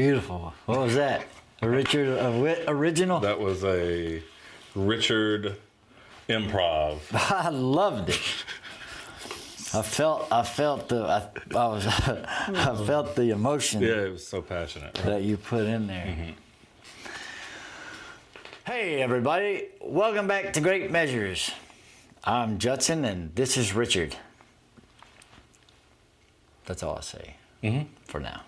beautiful. What was that? A Richard original? That was a Richard improv. I loved it. I felt the emotion. Yeah, it was so passionate. Right? That you put in there. Mm-hmm. Hey everybody, welcome back to Great Measures. I'm Judson and this is Richard. That's all I say for now.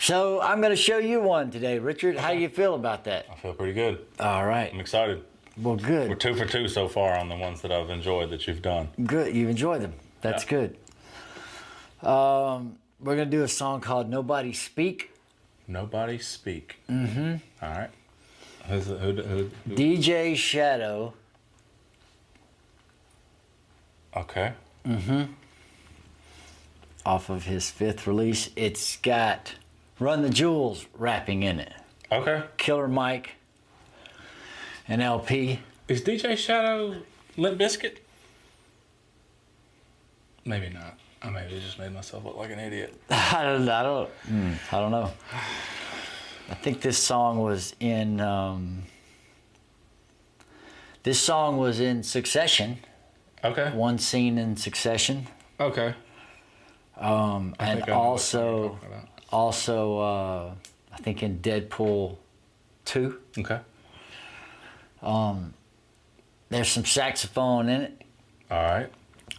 So I'm going to show you one today, Richard. How do you feel about that? I feel pretty good. All right. I'm excited. Well, good. We're 2 for 2 so far on the ones that I've enjoyed that you've done. Good. You've enjoyed them. That's good. We're going to do a song called Nobody Speak. Nobody Speak. Mm-hmm. All right. Who? DJ Shadow. Okay. Mm-hmm. Off of his 5th release. It's got Run the Jewels rapping in it. Okay. Killer Mike. An LP. Is DJ Shadow Limp Bizkit? Maybe not. I maybe just made myself look like an idiot. I don't know. I think this song was in Succession. Okay. One scene in Succession. Okay. And also I think in Deadpool 2. Okay. There's some saxophone in it. All right.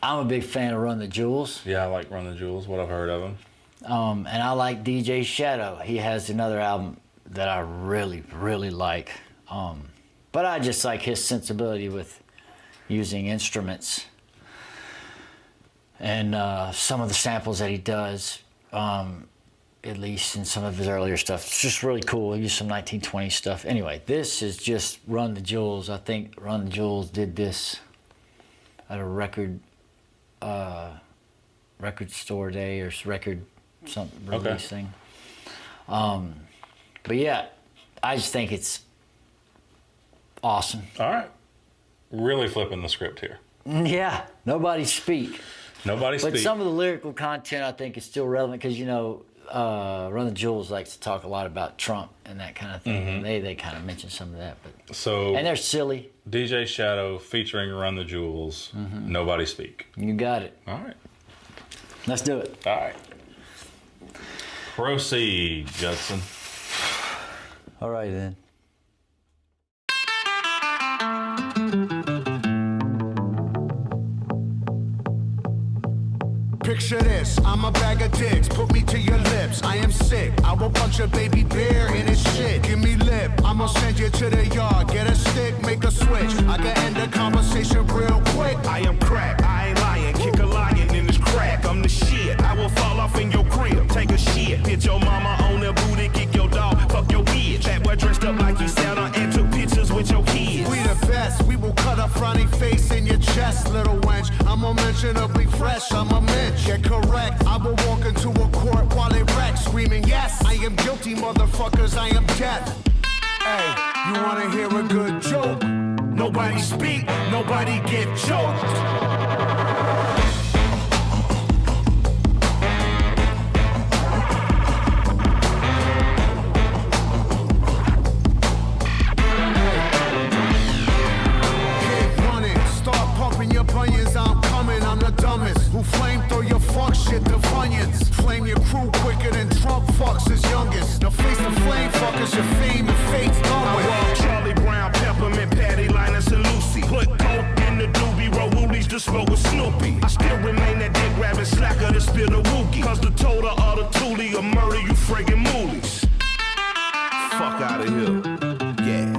I'm a big fan of Run the Jewels. Yeah, I like Run the Jewels, what I've heard of him. And I like DJ Shadow. He has another album that I really, really like. But I just like his sensibility with using instruments. And some of the samples that he does, at least in some of his earlier stuff, it's just really cool. He used some 1920s stuff. Anyway, this is just Run the Jewels. I think Run the Jewels did this at a record store day or record something release thing. But yeah, I just think it's awesome. All right. Really flipping the script here. Yeah, Nobody Speak. Nobody Speak. But some of the lyrical content I think is still relevant because, you know, Run the Jewels likes to talk a lot about Trump and that kind of thing. And they kind of mention some of that. But and they're silly. DJ Shadow featuring Run the Jewels. Nobody Speak. You got it. All right. Let's do it. All right. Proceed, Judson. All right, then. Picture this, I'm a bag of dicks, put me to your lips, I am sick, I will punch a baby bear in his shit, give me lip, I'ma send you to the yard, get a stick, make a switch, I can end the conversation real quick. I am crack, I ain't lying, kick a lion in his crack, I'm the shit, I will fall off in your crib, take a shit, hit your mama on the booty, kick your dog, fuck your bitch, that boy dressed up like he Santa and took pictures with your kids. We the best, we will cut a frowny face in your chest, little wench, I'm unmentionably fresh, I'm a mensch. Get correct, I will walk into a court while it wrecks, screaming, yes, I am guilty, motherfuckers, I am death. Hey, you wanna hear a good joke? Nobody speak, nobody get choked. Shit, the Funyuns. Flame your crew quicker than Trump fucks his youngest. Now face the flame fuckers, your fame and fate's done with. I walk Charlie Brown, Peppermint, Patty, Linus, and Lucy. Put coke in the doobie, roll woolies to smoke with Snoopy. I still remain that dick grabbing slacker to spill the wookie. Cause the total of the toolie will murder you friggin' moolies. Fuck out of here. Yeah.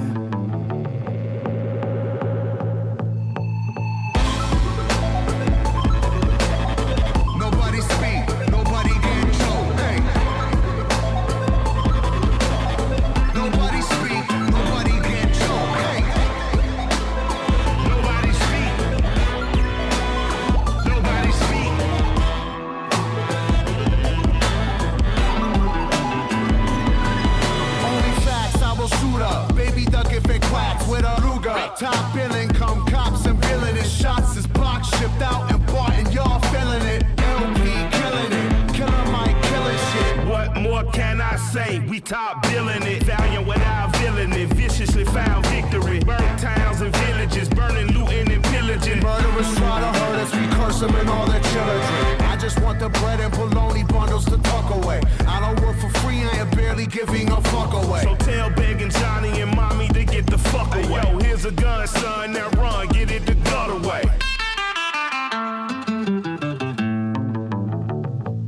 Top billing, come cops and villainous shots is block shipped out and bought and y'all feeling it. LP killing it, killer Mike killing shit. What more can I say we top billing it. Valiant without villainy, viciously found victory. Burnt towns and villages, burning, looting, and pillaging. Murderers try to hurt us, we curse them and all their children. I just want the bread and bologna bundles to tuck away. I don't work for free, I am barely giving a fuck away. So tell begging Johnny and mommy to get the fuck away. Yo, here's a gun, son, now run, get it the gut away.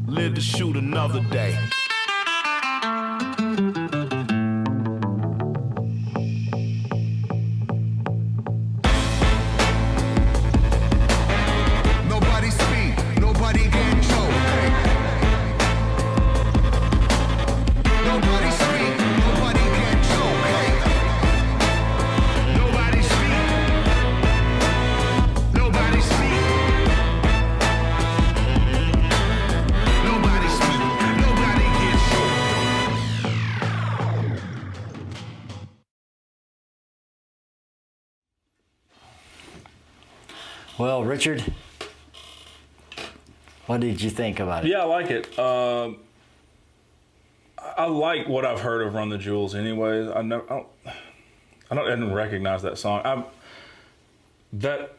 Live to shoot another day. Nobody speak, nobody get choked. Nobody speak, nobody get choked. Nobody speak. Nobody speak. Nobody speak. Nobody gets Well, Richard, what did you think about it? Yeah, I like it. I like what I've heard of Run the Jewels anyways. I didn't recognize that song. That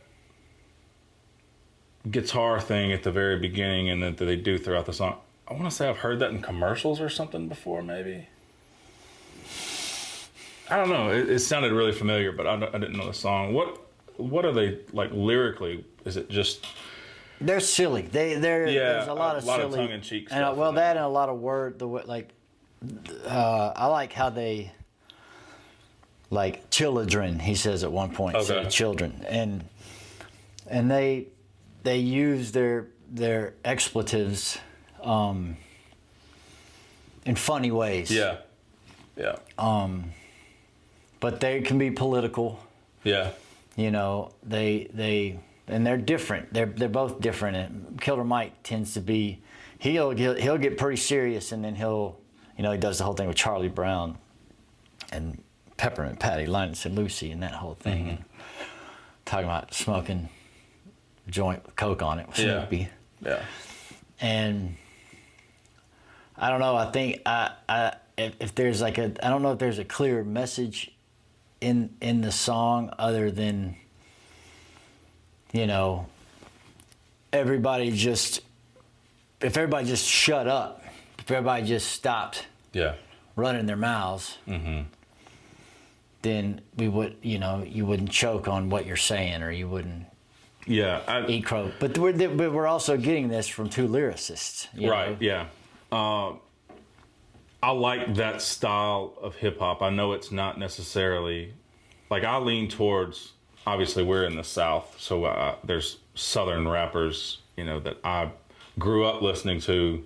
guitar thing at the very beginning and that they do throughout the song, I want to say I've heard that in commercials or something before, maybe. I don't know. It sounded really familiar, but I didn't know the song. What are they, like, lyrically? Is it just... They're silly. There's a lot of silly, tongue-in-cheek and stuff. well, that and a lot of I like how they, like, children. He says at one point, Okay. say children, and they use their expletives in funny ways. Yeah. But they can be political. Yeah. You know, and they're different. They're both different. And Killer Mike tends to be, he'll get pretty serious, and then he does the whole thing with Charlie Brown and Peppermint Patty, Linus and Lucy, and that whole thing, and talking about smoking a joint with Coke on it with Snoopy. Yeah. And I don't know. I think if there's like I don't know if there's a clear message in the song other than, everybody just shut up, if everybody just stopped running their mouths, then we would, you wouldn't choke on what you're saying, or you wouldn't eat crow. But we're also getting this from two lyricists. Right, yeah. I like that style of hip hop. I know it's not necessarily, like, I lean towards, obviously we're in the South, so there's Southern rappers, that I grew up listening to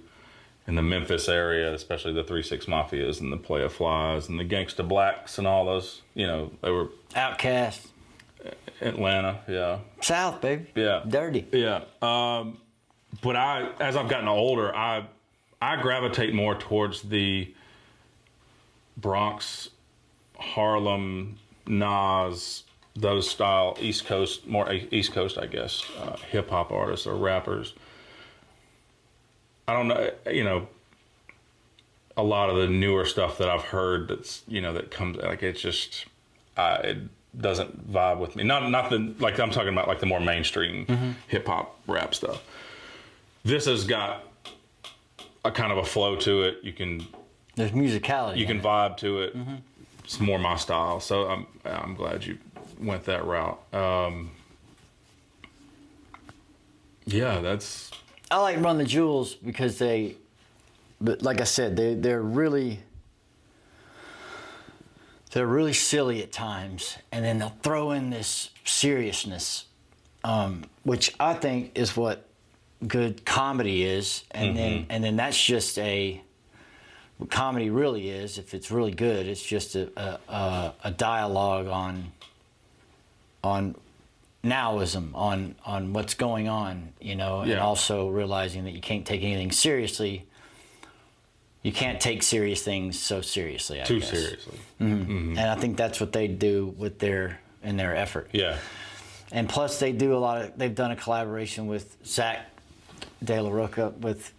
in the Memphis area, especially the 3-6 Mafias and the Playa Flies and the Gangsta Blacks and all those, they were... Outkast. Atlanta, yeah. South, baby. Yeah. Dirty. Yeah. But as I've gotten older, I gravitate more towards the Bronx, Harlem, Nas, those style East Coast, I guess, hip hop artists or rappers. I don't know, a lot of the newer stuff that I've heard that's, that comes, like, it's just, it doesn't vibe with me. Not the, like, I'm talking about, like, the more mainstream hip hop rap stuff. This has got a kind of a flow to it. There's musicality. You can vibe to it. It's more my style. So I'm glad you went that route. I like Run the Jewels because but like I said, they're really silly at times, and then they'll throw in this seriousness, which I think is what good comedy is, and then that's just what comedy really is. If it's really good, it's just a dialogue on nowism, on what's going on, and also realizing that you can't take anything seriously. You can't take serious things so seriously, I guess. Too seriously. And I think that's what they do in their effort. Yeah. And plus they've done a collaboration with Zach De La Rocca with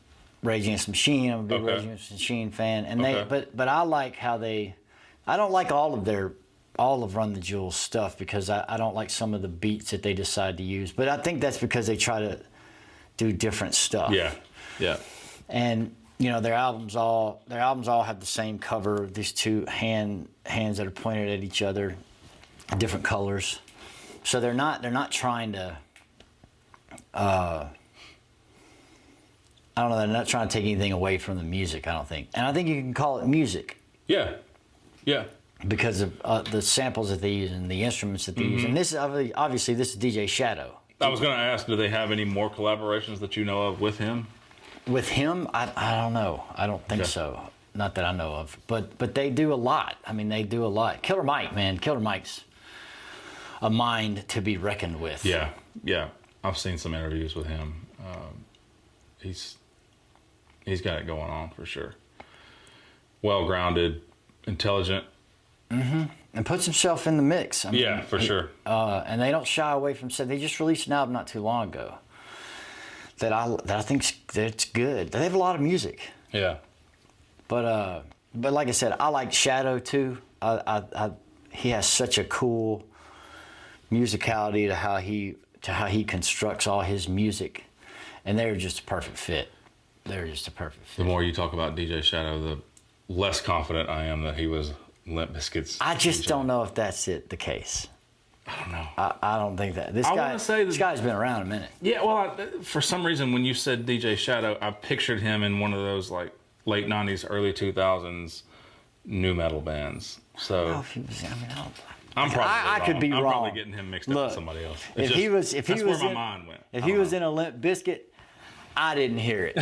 Rage Against the Machine. I'm a big Okay. Rage Against the Machine fan, and Okay. but I like how they. I don't like all of Run the Jewels stuff because I don't like some of the beats that they decide to use. But I think that's because they try to do different stuff. Yeah. Yeah. And you know their albums all have the same cover. These two hands that are pointed at each other, different colors. So they're not trying to. I don't know. They're not trying to take anything away from the music. I don't think, and I think you can call it music Yeah. Yeah. because of the samples that they use and the instruments that they use. And this is obviously this is DJ Shadow. I was going to ask, do they have any more collaborations that you know of with him? With him, I don't know. I don't think Okay. so. Not that I know of. But they do a lot. I mean, they do a lot. Killer Mike, man. Killer Mike's a mind to be reckoned with. Yeah. Yeah. I've seen some interviews with him. He's got it going on for sure. Well-grounded, intelligent. And puts himself in the mix. I mean, Yeah, for sure. And they don't shy away from saying they just released an album not too long ago that I think it's good. They have a lot of music, Yeah. but like I said, I like Shadow too. He has such a cool musicality to how he constructs all his music, and they're just a perfect fit. They're just a perfect The fit. more you talk about DJ Shadow, the less confident I am that he was Limp Bizkit's I just DJ. don't know if that's the case. I don't know. I don't think that this I guy. wanna say This that- guy's been around a minute. Yeah, well, for some reason, when you said DJ Shadow, I pictured him in one of those like late '90s, early 2000s new metal bands. So Oh, if he was, I mean, I don't. I'm probably I could be I'm wrong. probably getting him mixed up Look, with somebody else. If he was that's where my in, mind went. if I he don't was know. in a Limp Bizkit, I didn't hear it.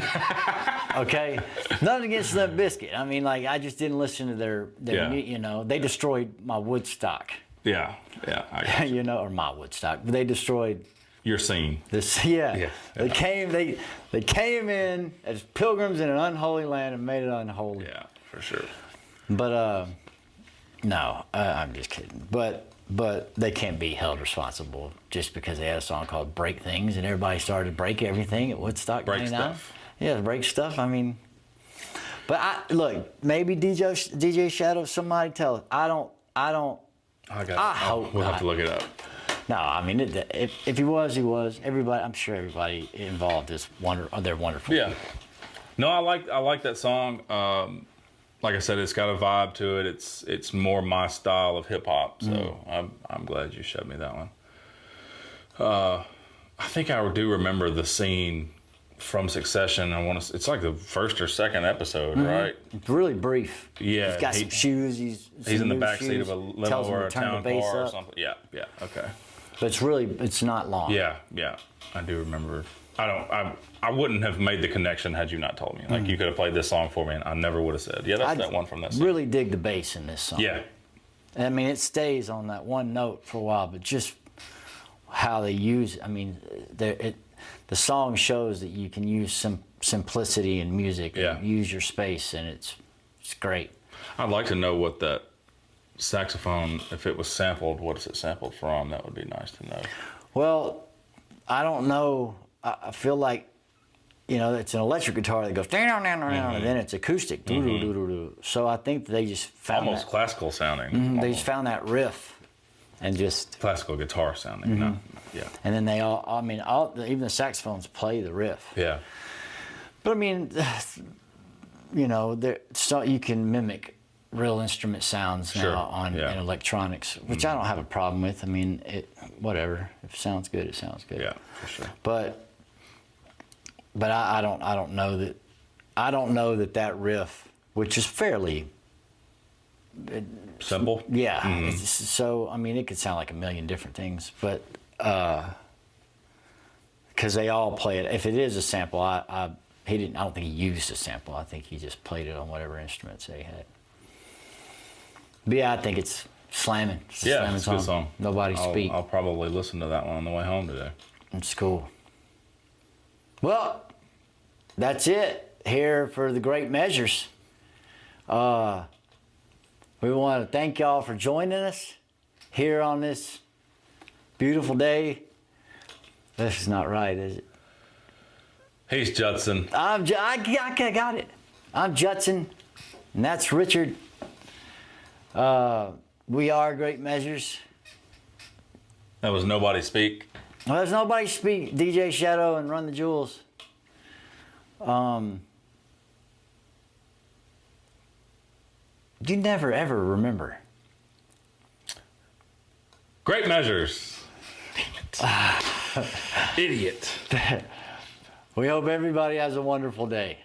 Okay, nothing against Limp Bizkit. I mean, like I just didn't listen to their Yeah. you know, they destroyed my Woodstock, yeah, I got you. you know, or my Woodstock. But they destroyed Your scene. this. Yeah, They yeah. they came in as pilgrims in an unholy land and made it unholy. Yeah, for sure. But no, I'm just kidding. But they can't be held responsible just because they had a song called "Break Things" and everybody started to break everything at Woodstock Break 99. stuff. Yeah, break stuff. I mean, but look, maybe DJ Shadow. Somebody tell us. I don't. I got. I hope we'll have not. to look it up. No, I mean, if he was, he was. Everybody, I'm sure everybody involved is they're wonderful. Yeah. No, I like that song. Like I said, it's got a vibe to it. It's more my style of hip hop. So I'm glad you showed me that one. I think I do remember the scene from Succession. It's like the first or second episode, right? It's really brief. Yeah, He's got some shoes. He's in the new back seat shoes. of a limo Tells him or to a turn the town bass car or up. something. Yeah, okay. But it's not long. Yeah, I do remember. I wouldn't have made the connection had you not told me. Like you could have played this song for me, and I never would have said, "Yeah, that's that one from that." Song. Really dig the bass in this song. Yeah, I mean, it stays on that one note for a while, but just how they use it. I mean, the song shows that you can use some simplicity in music and use your space, and it's great. I'd like to know what that saxophone, if it was sampled, what is it sampled from? That would be nice to know. Well, I don't know. I feel like, you know, it's an electric guitar that goes down, and then it's acoustic. So I think they just found Almost that. classical sounding. They Almost just found that riff, and just. classical guitar sounding. No, yeah, And then even the saxophones play the riff. yeah, But I mean, you know, so you can mimic real instrument sounds now Sure, in electronics, which I don't have a problem with. I mean, whatever. If it sounds good, it sounds good. yeah, for sure. But I don't know that that riff, which is fairly Simple. yeah. So I mean, it could sound like a million different things, but because they all play it. If it is a sample, I don't think he used a sample. I think he just played it on whatever instruments they had. But yeah, I think it's slamming. It's a Yeah, slamming it's a good song. Nobody speak. I'll probably listen to that one on the way home today. It's cool. Well, that's it here for the Great Measures. We want to thank y'all for joining us here on this beautiful day. This is not right, is it? He's Judson. I got it. I'm Judson, and that's Richard. We are Great Measures. That was Nobody Speak. Well, there's nobody speak. DJ Shadow and Run the Jewels. You never ever remember. Great Measures. Idiot. We hope everybody has a wonderful day.